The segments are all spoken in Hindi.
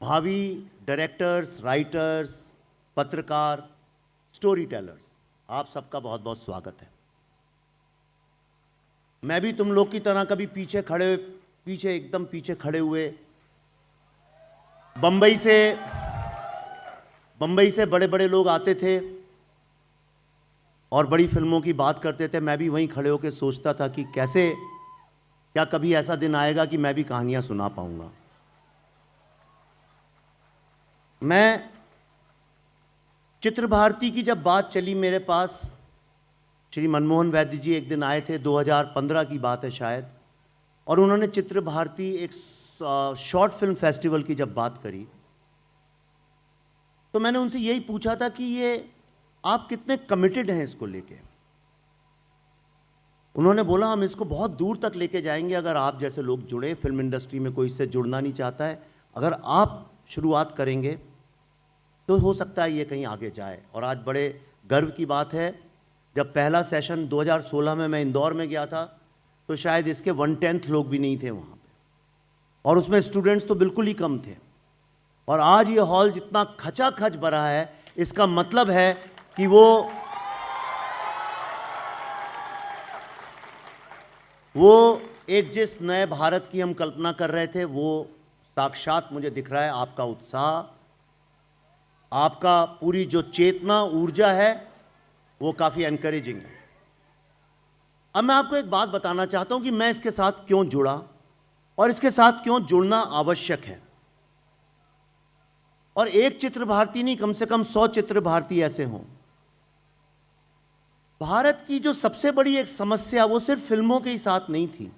भावी डायरेक्टर्स, राइटर्स, पत्रकार, स्टोरी टेलर्स, आप सबका बहुत बहुत स्वागत है। मैं भी तुम लोग की तरह कभी एकदम पीछे खड़े हुए बंबई से बड़े बड़े लोग आते थे और बड़ी फिल्मों की बात करते थे। मैं भी वहीं खड़े होकर सोचता था कि कैसे, क्या कभी ऐसा दिन आएगा कि मैं भी कहानियां सुना पाऊंगा। मैं चित्र भारती की जब बात चली मेरे पास, श्री मनमोहन वैद्य जी एक दिन आए थे, 2015 की बात है शायद, और उन्होंने चित्र भारती एक शॉर्ट फिल्म फेस्टिवल की जब बात करी तो मैंने उनसे यही पूछा था कि ये आप कितने कमिटेड हैं इसको लेके। उन्होंने बोला हम इसको बहुत दूर तक लेके जाएंगे अगर आप जैसे लोग जुड़े। फिल्म इंडस्ट्री में कोई इससे जुड़ना नहीं चाहता है, अगर आप शुरुआत करेंगे तो हो सकता है ये कहीं आगे जाए। और आज बड़े गर्व की बात है, जब पहला सेशन 2016 में मैं इंदौर में गया था तो शायद इसके 1/10 लोग भी नहीं थे वहाँ पे, और उसमें स्टूडेंट्स तो बिल्कुल ही कम थे। और आज ये हॉल जितना खचाखच भरा है, इसका मतलब है कि वो एक जिस नए भारत की हम कल्पना कर रहे थे वो साक्षात मुझे दिख रहा है। आपका उत्साह, आपका पूरी जो चेतना, ऊर्जा है, वो काफ़ी एनकरेजिंग है। अब मैं आपको एक बात बताना चाहता हूं कि मैं इसके साथ क्यों जुड़ा और इसके साथ क्यों जुड़ना आवश्यक है। और एक चित्र भारती नहीं, कम से कम 100 चित्र भारती ऐसे हों। भारत की जो सबसे बड़ी एक समस्या वो सिर्फ फिल्मों के ही साथ नहीं थी,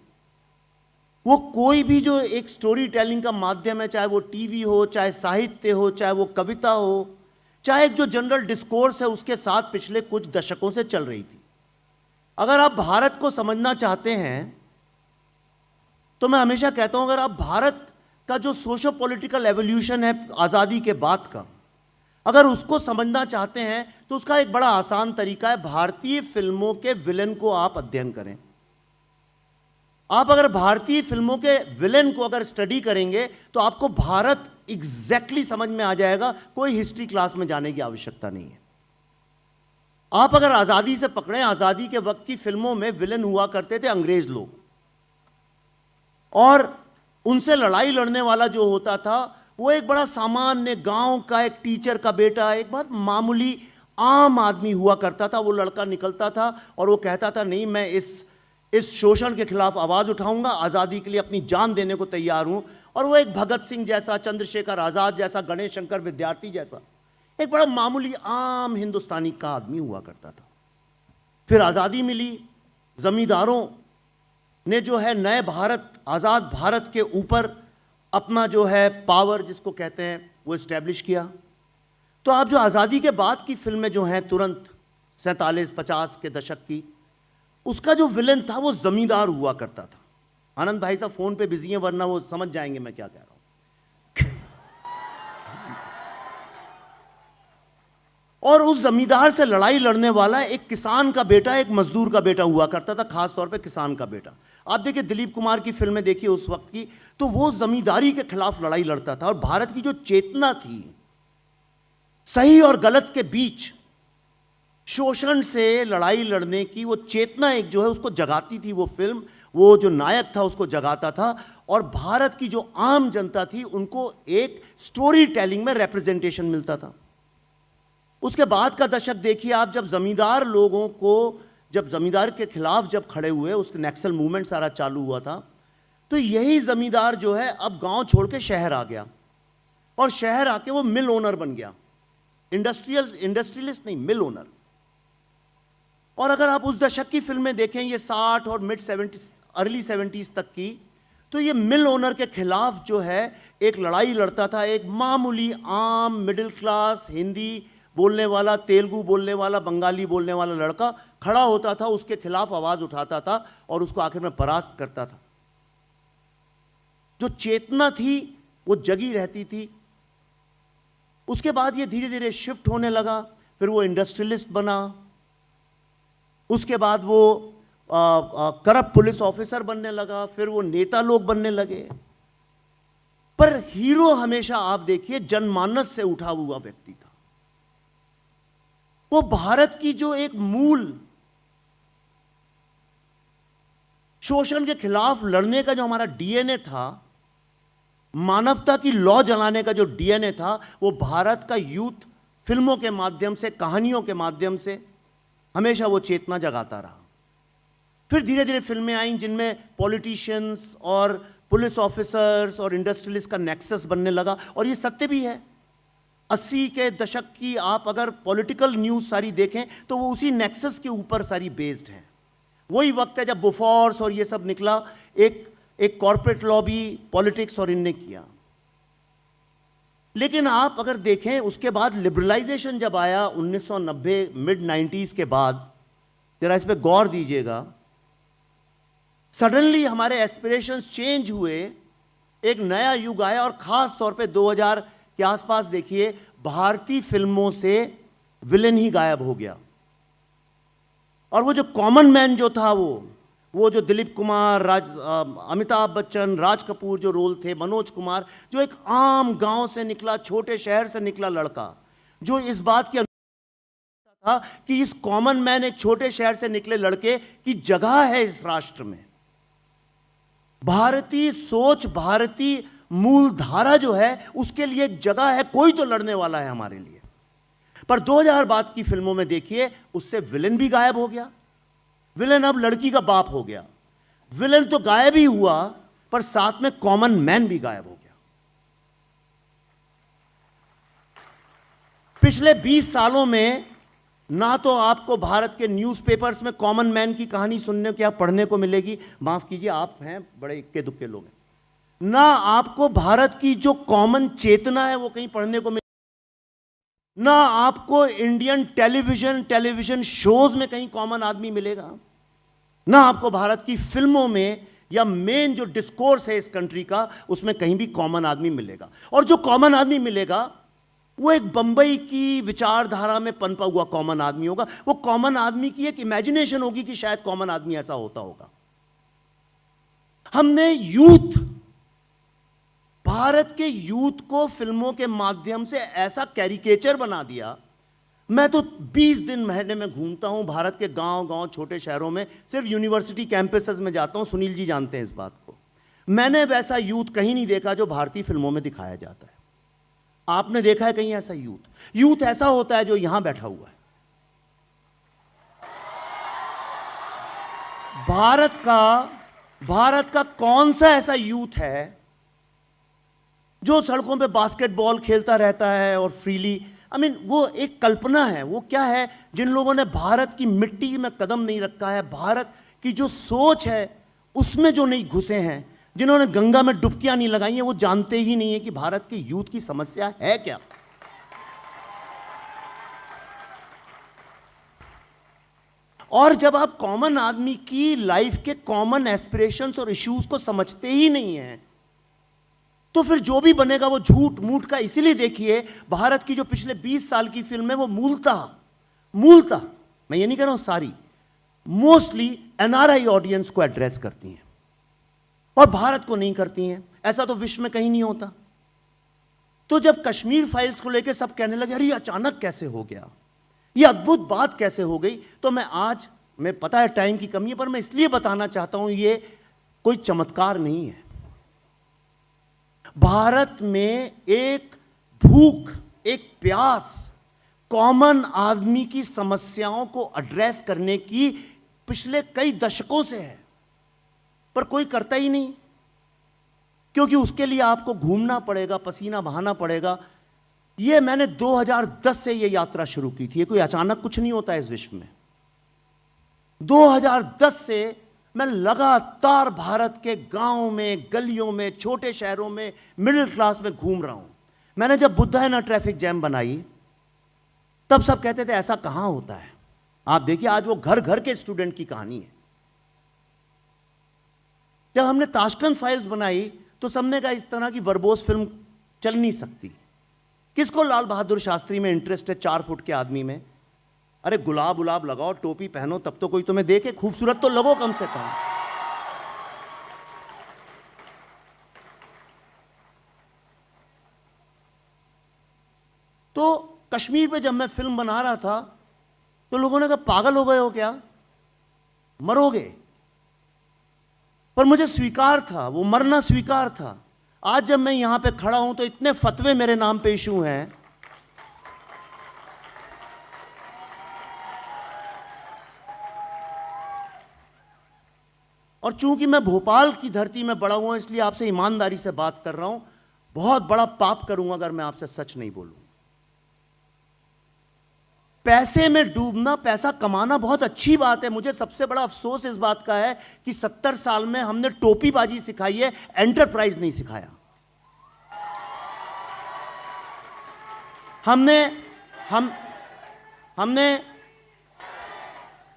वो कोई भी जो एक स्टोरी टेलिंग का माध्यम है, चाहे वो टीवी हो, चाहे साहित्य हो, चाहे वो कविता हो, चाहे एक जो जनरल डिस्कोर्स है, उसके साथ पिछले कुछ दशकों से चल रही थी। अगर आप भारत को समझना चाहते हैं तो मैं हमेशा कहता हूं, अगर आप भारत का जो सोशो पॉलिटिकल एवोल्यूशन है आज़ादी के बाद का, अगर उसको समझना चाहते हैं तो उसका एक बड़ा आसान तरीका है, भारतीय फिल्मों के विलेन को आप अध्ययन करें। आप अगर भारतीय फिल्मों के विलेन को अगर स्टडी करेंगे तो आपको भारत एग्जैक्टली समझ में आ जाएगा। कोई हिस्ट्री क्लास में जाने की आवश्यकता नहीं है। आप अगर आज़ादी से पकड़ें, आज़ादी के वक्त की फिल्मों में विलेन हुआ करते थे अंग्रेज लोग, और उनसे लड़ाई लड़ने वाला जो होता था वो एक बड़ा सामान्य गांव का एक टीचर का बेटा, एक बहुत मामूली आम आदमी हुआ करता था। वो लड़का निकलता था और वो कहता था नहीं, मैं इस शोषण के खिलाफ आवाज़ उठाऊंगा, आज़ादी के लिए अपनी जान देने को तैयार हूं। और वो एक भगत सिंह जैसा, चंद्रशेखर आज़ाद जैसा, गणेश शंकर विद्यार्थी जैसा एक बड़ा मामूली आम हिंदुस्तानी का आदमी हुआ करता था। फिर आज़ादी मिली, जमींदारों ने जो है नए भारत, आज़ाद भारत के ऊपर अपना जो है पावर जिसको कहते हैं वो इस्टेब्लिश किया। तो आप जो आज़ादी के बाद की फिल्में जो हैं तुरंत 47-50 के दशक की, उसका जो विलेन था वो जमींदार हुआ करता था। आनंद भाई साहब फोन पे बिजी हैं, वरना वो समझ जाएंगे मैं क्या कह रहा हूं। और उस जमींदार से लड़ाई लड़ने वाला एक किसान का बेटा, एक मजदूर का बेटा हुआ करता था, खास तौर पे किसान का बेटा। आप देखिए दिलीप कुमार की फिल्में देखिए उस वक्त की, तो वो जमींदारी के खिलाफ लड़ाई लड़ता था। और भारत की जो चेतना थी, सही और गलत के बीच शोषण से लड़ाई लड़ने की वो चेतना एक जो है उसको जगाती थी वो फिल्म। वो जो नायक था उसको जगाता था, और भारत की जो आम जनता थी उनको एक स्टोरी टेलिंग में रिप्रेजेंटेशन मिलता था। उसके बाद का दशक देखिए आप, जब जमींदार लोगों को, जब जमींदार के खिलाफ जब खड़े हुए, उसके नक्सल मूवमेंट सारा चालू हुआ था, तो यही जमींदार जो है अब गांव छोड़ के शहर आ गया, और शहर आके वो मिल ओनर बन गया। इंडस्ट्रियलिस्ट नहीं, मिल ओनर। और अगर आप उस दशक की फिल्में देखें, ये 60 और मिड 70s, अर्ली 70s तक की, तो ये मिल ओनर के खिलाफ जो है एक लड़ाई लड़ता था एक मामूली आम मिडिल क्लास हिंदी बोलने वाला, तेलुगु बोलने वाला, बंगाली बोलने वाला लड़का खड़ा होता था, उसके खिलाफ आवाज उठाता था और उसको आखिर में परास्त करता था। जो चेतना थी वो जगी रहती थी। उसके बाद ये धीरे धीरे शिफ्ट होने लगा, फिर वो इंडस्ट्रियलिस्ट बना, उसके बाद वो करप्ट पुलिस ऑफिसर बनने लगा, फिर वो नेता लोग बनने लगे। पर पर हीरो हमेशा आप देखिए जनमानस से उठा हुआ व्यक्ति था। वो भारत की जो एक मूल शोषण के खिलाफ लड़ने का जो हमारा डीएनए था, मानवता की लौ जलाने का जो डीएनए था, वो भारत का यूथ फिल्मों के माध्यम से, कहानियों के माध्यम से हमेशा वो चेतना जगाता रहा। फिर धीरे धीरे फिल्में आईं जिनमें पॉलिटिशियंस और पुलिस ऑफिसर्स और इंडस्ट्रियलिस्ट का नेक्सस बनने लगा। और ये सत्य भी है, 80 के दशक की आप अगर पॉलिटिकल न्यूज़ सारी देखें तो वो उसी नेक्सस के ऊपर सारी बेस्ड हैं। वही वक्त है जब बोफोर्स और ये सब निकला, एक कॉर्पोरेट लॉबी, पॉलिटिक्स और इनने किया। लेकिन आप अगर देखें उसके बाद लिबरलाइजेशन जब आया 1990 मिड 90s के बाद, जरा इस पे गौर दीजिएगा, सडनली हमारे एस्पिरेशंस चेंज हुए, एक नया युग आया। और खास तौर पे 2000 के आसपास देखिए, भारतीय फिल्मों से विलेन ही गायब हो गया। और वो जो कॉमन मैन जो था, वो जो दिलीप कुमार, अमिताभ बच्चन, राज कपूर जो रोल थे, मनोज कुमार, जो एक आम गांव से निकला, छोटे शहर से निकला लड़का, जो इस बात की था कि इस कॉमन मैन, एक छोटे शहर से निकले लड़के की जगह है इस राष्ट्र में। भारतीय सोच, भारतीय मूल धारा जो है, उसके लिए एक जगह है, कोई तो लड़ने वाला है हमारे लिए। पर 2000 बाद की फिल्मों में देखिए, उससे विलेन भी गायब हो गया। विलेन अब लड़की का बाप हो गया। विलेन तो गायब ही हुआ, पर साथ में कॉमन मैन भी गायब हो गया। पिछले 20 सालों में ना तो आपको भारत के न्यूज़पेपर्स में कॉमन मैन की कहानी सुनने को या पढ़ने को मिलेगी, माफ कीजिए आप हैं बड़े इक्के दुक्के लोग हैं, ना आपको भारत की जो कॉमन चेतना है वो कहीं पढ़ने को मिलेगी, ना आपको इंडियन टेलीविजन शोज में कहीं कॉमन आदमी मिलेगा, ना आपको भारत की फिल्मों में या मेन जो डिस्कोर्स है इस कंट्री का, उसमें कहीं भी कॉमन आदमी मिलेगा। और जो कॉमन आदमी मिलेगा वो एक बंबई की विचारधारा में पनपा हुआ कॉमन आदमी होगा। वो कॉमन आदमी की एक इमेजिनेशन होगी कि शायद कॉमन आदमी ऐसा होता होगा। हमने यूथ, भारत के यूथ को फिल्मों के माध्यम से ऐसा कैरिकेचर बना दिया। मैं तो 20 दिन महीने में घूमता हूं भारत के गांव छोटे शहरों में, सिर्फ यूनिवर्सिटी कैंपसेस में जाता हूं, सुनील जी जानते हैं इस बात को। मैंने वैसा यूथ कहीं नहीं देखा जो भारतीय फिल्मों में दिखाया जाता है। आपने देखा है कहीं ऐसा यूथ? यूथ ऐसा होता है जो यहां बैठा हुआ है। भारत का कौन सा ऐसा यूथ है जो सड़कों पे बास्केटबॉल खेलता रहता है और फ्रीली, वो एक कल्पना है। वो क्या है? जिन लोगों ने भारत की मिट्टी में कदम नहीं रखा है, भारत की जो सोच है उसमें जो नहीं घुसे हैं, जिन्होंने गंगा में डुबकियां नहीं लगाई हैं, वो जानते ही नहीं है कि भारत के यूथ की समस्या है क्या। और जब आप कॉमन आदमी की लाइफ के कॉमन एस्पिरेशंस और इश्यूज को समझते ही नहीं हैं, तो फिर जो भी बनेगा वो झूठ मूठ का। इसीलिए देखिए, भारत की जो पिछले 20 साल की फिल्म है वो मूलतः मैं ये नहीं कह रहा हूं सारी, मोस्टली एनआरआई ऑडियंस को एड्रेस करती हैं और भारत को नहीं करती हैं। ऐसा तो विश्व में कहीं नहीं होता। तो जब कश्मीर फाइल्स को लेकर सब कहने लगे, अरे अचानक कैसे हो गया, ये अद्भुत बात कैसे हो गई, तो मैं पता है टाइम की कमी है, पर मैं इसलिए बताना चाहता हूं ये कोई चमत्कार नहीं है। भारत में एक भूख, एक प्यास कॉमन आदमी की समस्याओं को एड्रेस करने की पिछले कई दशकों से है, पर कोई करता ही नहीं, क्योंकि उसके लिए आपको घूमना पड़ेगा, पसीना बहाना पड़ेगा। ये मैंने 2010 से ये यात्रा शुरू की थी। ये कोई अचानक कुछ नहीं होता है इस विश्व में। 2010 से मैं लगातार भारत के गांव में, गलियों में, छोटे शहरों में, मिडिल क्लास में घूम रहा हूं। मैंने जब बुद्धायना ट्रैफिक जैम बनाई, तब सब कहते थे ऐसा कहां होता है। आप देखिए आज वो घर घर के स्टूडेंट की कहानी है। जब हमने ताशकंद फाइल्स बनाई तो सबने कहा इस तरह की वर्बोस फिल्म चल नहीं सकती। किसको लाल बहादुर शास्त्री में इंटरेस्ट है 4 फुट के आदमी में? अरे गुलाब लगाओ, टोपी पहनो, तब तो कोई तुम्हें देखे, खूबसूरत तो लगो कम से कम। तो कश्मीर पे जब मैं फिल्म बना रहा था तो लोगों ने कहा पागल हो गए हो क्या, मरोगे। पर मुझे स्वीकार था, वो मरना स्वीकार था। आज जब मैं यहां पे खड़ा हूं तो इतने फतवे मेरे नाम पे इशू हैं, और चूंकि मैं भोपाल की धरती में बड़ा हुआ इसलिए आपसे ईमानदारी से बात कर रहा हूं। बहुत बड़ा पाप करूंगा अगर मैं आपसे सच नहीं बोलूं। पैसे में डूबना, पैसा कमाना बहुत अच्छी बात है। मुझे सबसे बड़ा अफसोस इस बात का है कि 70 साल में हमने टोपीबाजी सिखाई है, एंटरप्राइज नहीं सिखाया। हमने हम हमने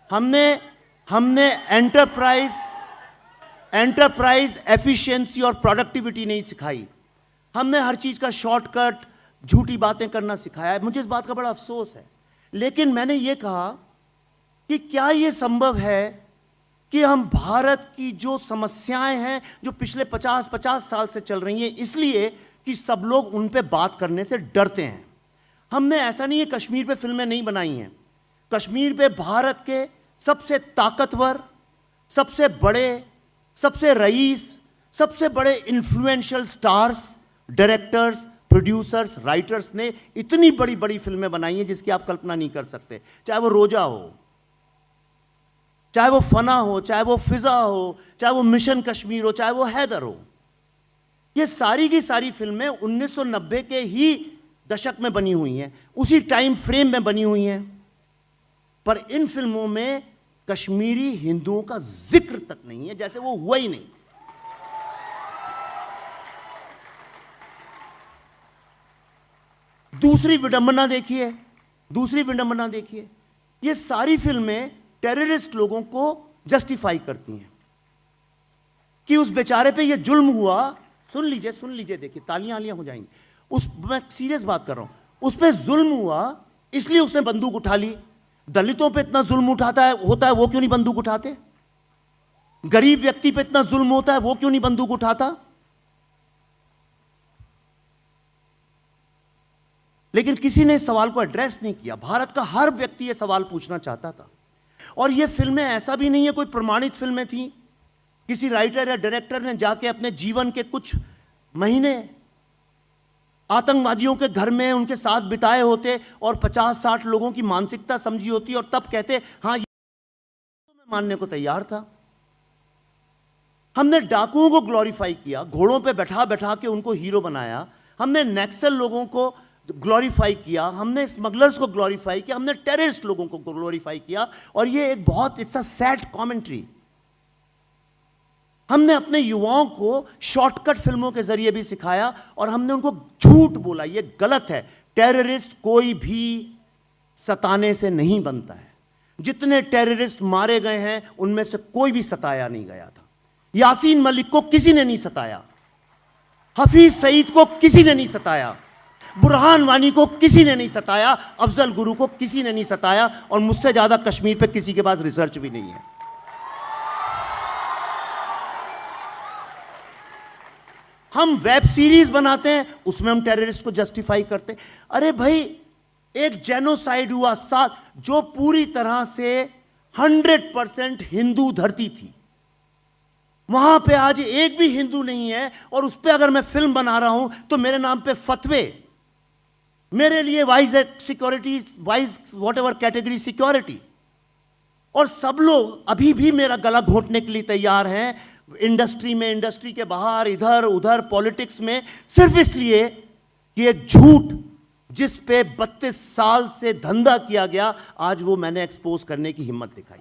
हमने हमने एंटरप्राइज एफिशिएंसी और प्रोडक्टिविटी नहीं सिखाई। हमने हर चीज का शॉर्टकट, झूठी बातें करना सिखाया है। मुझे इस बात का बड़ा अफसोस है। लेकिन मैंने ये कहा कि क्या ये संभव है कि हम भारत की जो समस्याएं हैं जो पिछले 50 साल से चल रही हैं, इसलिए कि सब लोग उन पे बात करने से डरते हैं। हमने ऐसा नहीं है कश्मीर पे फिल्में नहीं बनाई हैं। कश्मीर पे भारत के सबसे ताकतवर, सबसे बड़े, सबसे रईस, सबसे बड़े influential stars, directors, producers, writers ने इतनी बड़ी बड़ी फिल्में बनाई हैं जिसकी आप कल्पना नहीं कर सकते। चाहे वो रोजा हो, चाहे वो फना हो, चाहे वो फिजा हो, चाहे वो मिशन कश्मीर हो, चाहे वो हैदर हो। ये सारी की सारी फिल्में 1990 के ही दशक में बनी हुई हैं, उसी टाइम फ्रेम में बनी हुई हैं। पर इन फिल्मों में कश्मीरी हिंदुओं का जिक्र तक नहीं है, जैसे वो हुआ ही नहीं। दूसरी विडंबना देखिए, ये सारी फिल्में टेररिस्ट लोगों को जस्टिफाई करती हैं कि उस बेचारे पे ये जुल्म हुआ। सुन लीजिए, देखिए तालियां हो जाएंगी। मैं सीरियस बात कर रहा हूं। उस पे जुल्म हुआ इसलिए उसने बंदूक उठा ली। दलितों पे इतना जुल्म होता है, वो क्यों नहीं बंदूक उठाते? गरीब व्यक्ति पे इतना जुल्म होता है, वो क्यों नहीं बंदूक उठाता? लेकिन किसी ने इस सवाल को एड्रेस नहीं किया। भारत का हर व्यक्ति यह सवाल पूछना चाहता था। और ये फिल्में ऐसा भी नहीं है कोई प्रमाणित फिल्में थी। किसी राइटर या डायरेक्टर ने जाके अपने जीवन के कुछ महीने आतंकवादियों के घर में उनके साथ बिताए होते और 50-60 लोगों की मानसिकता समझी होती और तब कहते हाँ ये तो मैं मानने को तैयार था। हमने डाकुओं को ग्लोरीफाई किया, घोड़ों पे बैठा बैठा के उनको हीरो बनाया। हमने नक्सल लोगों को ग्लोरीफाई किया, हमने स्मगलर्स को ग्लोरीफाई किया, हमने टेररिस्ट लोगों को ग्लोरीफाई किया। और ये एक बहुत इट्स अ सैड कमेंट्री। हमने अपने युवाओं को शॉर्टकट फिल्मों के जरिए भी सिखाया और हमने उनको झूठ बोला। ये गलत है। टेररिस्ट कोई भी सताने से नहीं बनता है। जितने टेररिस्ट मारे गए हैं उनमें से कोई भी सताया नहीं गया था। यासीन मलिक को किसी ने नहीं सताया, हफीज सईद को किसी ने नहीं सताया, बुरहान वानी को किसी ने नहीं सताया, अफजल गुरु को किसी ने नहीं सताया। और मुझसे ज्यादा कश्मीर पे किसी के पास रिसर्च भी नहीं है। हम वेब सीरीज बनाते हैं, उसमें हम टेररिस्ट को जस्टिफाई करते हैं। अरे भाई, एक जेनोसाइड हुआ साथ, जो पूरी तरह से 100% हिंदू धरती थी, वहां पे आज एक भी हिंदू नहीं है। और उस पे अगर मैं फिल्म बना रहा हूं तो मेरे नाम पे फतवे, मेरे लिए wise security, wise what ever category security. और सब लोग अभी भी मेरा गला घोंटने के लिए तैयार हैं, इंडस्ट्री में, इंडस्ट्री के बाहर, इधर उधर, पॉलिटिक्स में, सिर्फ इसलिए कि एक झूठ जिस पे 32 साल से धंधा किया गया, आज वो मैंने एक्सपोज करने की हिम्मत दिखाई।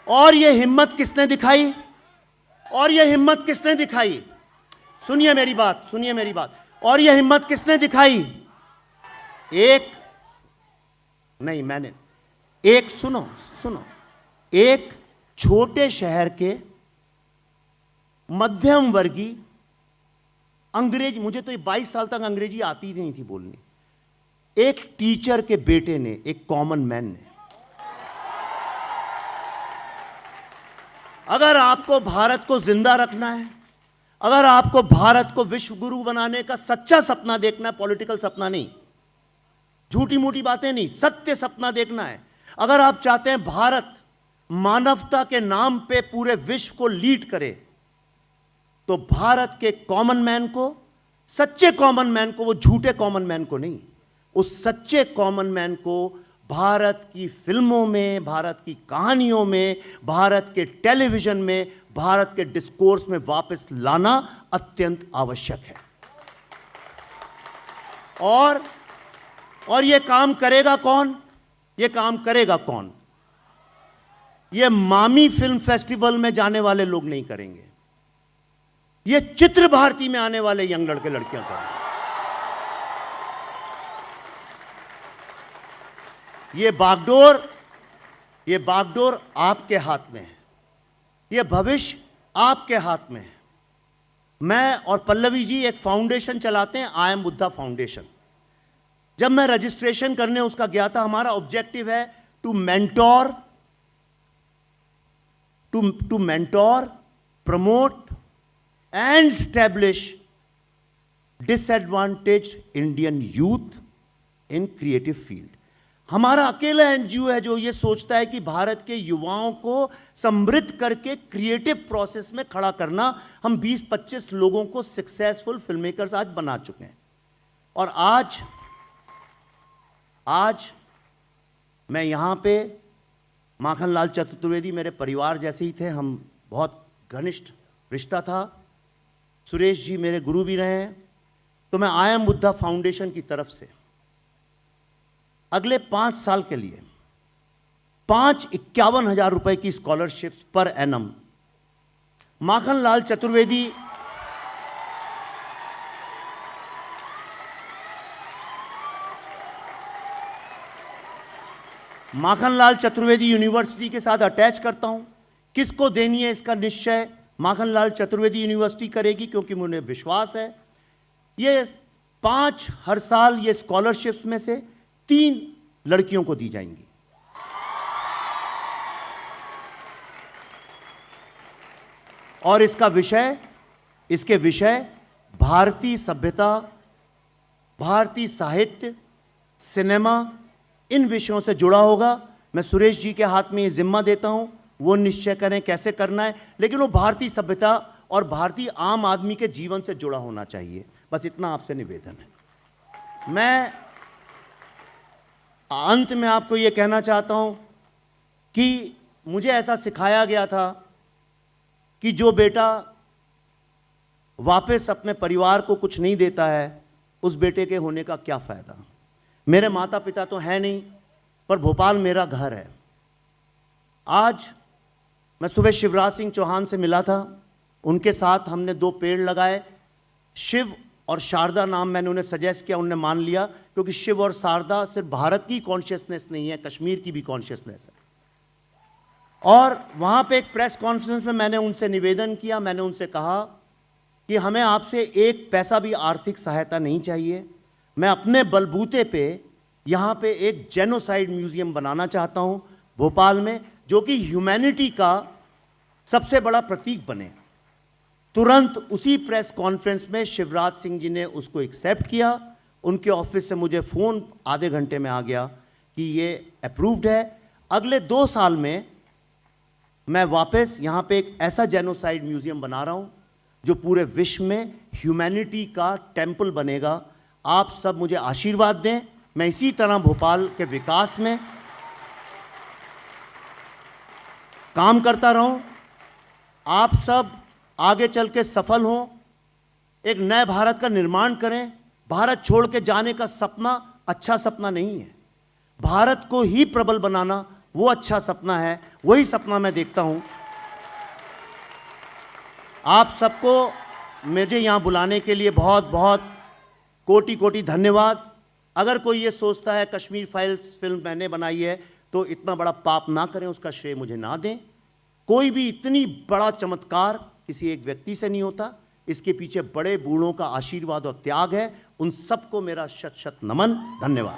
और ये हिम्मत किसने दिखाई? सुनिए मेरी बात। और ये हिम्मत किसने दिखाई? सुनो, एक छोटे शहर के मध्यम वर्गीय अंग्रेजी, मुझे तो 22 साल तक अंग्रेजी आती नहीं थी बोलनी, एक टीचर के बेटे ने, एक कॉमन मैन ने, अगर आपको भारत को जिंदा रखना है, अगर आपको भारत को विश्व गुरु बनाने का सच्चा सपना देखना है, पॉलिटिकल सपना नहीं, झूठी मूठी बातें नहीं, सत्य सपना देखना है, अगर आप चाहते हैं भारत मानवता के नाम पे पूरे विश्व को लीड करे, तो भारत के कॉमन मैन को, सच्चे कॉमन मैन को, वो झूठे कॉमन मैन को नहीं, उस सच्चे कॉमन मैन को भारत की फिल्मों में, भारत की कहानियों में, भारत के टेलीविजन में, भारत के डिस्कोर्स में वापस लाना अत्यंत आवश्यक है। और यह काम करेगा कौन? यह काम करेगा कौन? यह मामी फिल्म फेस्टिवल में जाने वाले लोग नहीं करेंगे, यह चित्र भारती में आने वाले यंग लड़के लड़कियां करेंगे। ये बागडोर आपके हाथ में है, ये भविष्य आपके हाथ में है। मैं और पल्लवी जी एक फाउंडेशन चलाते हैं, आई एम बुद्धा फाउंडेशन। जब मैं रजिस्ट्रेशन करने उसका गया था, हमारा ऑब्जेक्टिव है to mentor, promote and establish disadvantaged Indian youth in creative field. हमारा अकेला एनजीओ है जो ये सोचता है कि भारत के युवाओं को समृद्ध करके क्रिएटिव प्रोसेस में खड़ा करना। हम 20-25 लोगों को सक्सेसफुल फिल्म मेकर्स आज बना चुके हैं। और आज मैं यहां पे, माखनलाल चतुर्वेदी मेरे परिवार जैसे ही थे, हम बहुत घनिष्ठ रिश्ता था, सुरेश जी मेरे गुरु भी रहे हैं। तो मैं आई एम बुद्धा फाउंडेशन की तरफ से अगले 5 साल के लिए 51,000 रुपए की scholarships per annum Makhanlal Chaturvedi university के साथ अटैच करता हूं। किसको देनी है इसका निश्चय माखनलाल चतुर्वेदी यूनिवर्सिटी करेगी, क्योंकि मुझे विश्वास है ये 5 हर साल ये स्कॉलरशिप्स में से 3 लड़कियों को दी जाएंगी। और इसके विषय भारतीय सभ्यता, भारतीय साहित्य, सिनेमा, इन विषयों से जुड़ा होगा। मैं सुरेश जी के हाथ में ये जिम्मा देता हूं, वो निश्चय करें कैसे करना है, लेकिन वो भारतीय सभ्यता और भारतीय आम आदमी के जीवन से जुड़ा होना चाहिए। बस इतना आपसे निवेदन है। मैं अंत में आपको यह कहना चाहता हूं कि मुझे ऐसा सिखाया गया था कि जो बेटा वापस अपने परिवार को कुछ नहीं देता है, उस बेटे के होने का क्या फायदा। मेरे माता पिता तो हैं नहीं, पर भोपाल मेरा घर है। आज मैं सुबह शिवराज सिंह चौहान से मिला था, उनके साथ हमने 2 पेड़ लगाए। शिव और शारदा नाम मैंने उन्हें सजेस्ट किया, उन्होंने मान लिया, क्योंकि शिव और शारदा सिर्फ भारत की कॉन्शियसनेस नहीं है, कश्मीर की भी कॉन्शियसनेस है। और वहाँ पे एक प्रेस कॉन्फ्रेंस में मैंने उनसे निवेदन किया, मैंने उनसे कहा कि हमें आपसे 1 पैसा भी आर्थिक सहायता नहीं चाहिए। मैं अपने बलबूते पे यहाँ पे एक जेनोसाइड म्यूजियम बनाना चाहता हूँ भोपाल में, जो कि ह्यूमैनिटी का सबसे बड़ा प्रतीक बने। तुरंत उसी प्रेस कॉन्फ्रेंस में शिवराज सिंह जी ने उसको एक्सेप्ट किया। उनके ऑफिस से मुझे फ़ोन आधे घंटे में आ गया कि ये अप्रूव्ड है। अगले 2 साल में मैं वापस यहाँ पे एक ऐसा जेनोसाइड म्यूजियम बना रहा हूँ जो पूरे विश्व में ह्यूमैनिटी का टेम्पल बनेगा। आप सब मुझे आशीर्वाद दें, मैं इसी तरह भोपाल के विकास में काम करता रहूं, आप सब आगे चल के सफल हों, एक नए भारत का निर्माण करें। भारत छोड़ के जाने का सपना अच्छा सपना नहीं है, भारत को ही प्रबल बनाना वो अच्छा सपना है। वही सपना मैं देखता हूं। आप सबको मुझे यहाँ बुलाने के लिए बहुत बहुत कोटि कोटि धन्यवाद। अगर कोई ये सोचता है कश्मीर फाइल्स फिल्म मैंने बनाई है, तो इतना बड़ा पाप ना करें, उसका श्रेय मुझे ना दें। कोई भी इतनी बड़ा चमत्कार किसी एक व्यक्ति से नहीं होता, इसके पीछे बड़े बूढ़ों का आशीर्वाद और त्याग है। उन सबको मेरा शत शत नमन, धन्यवाद।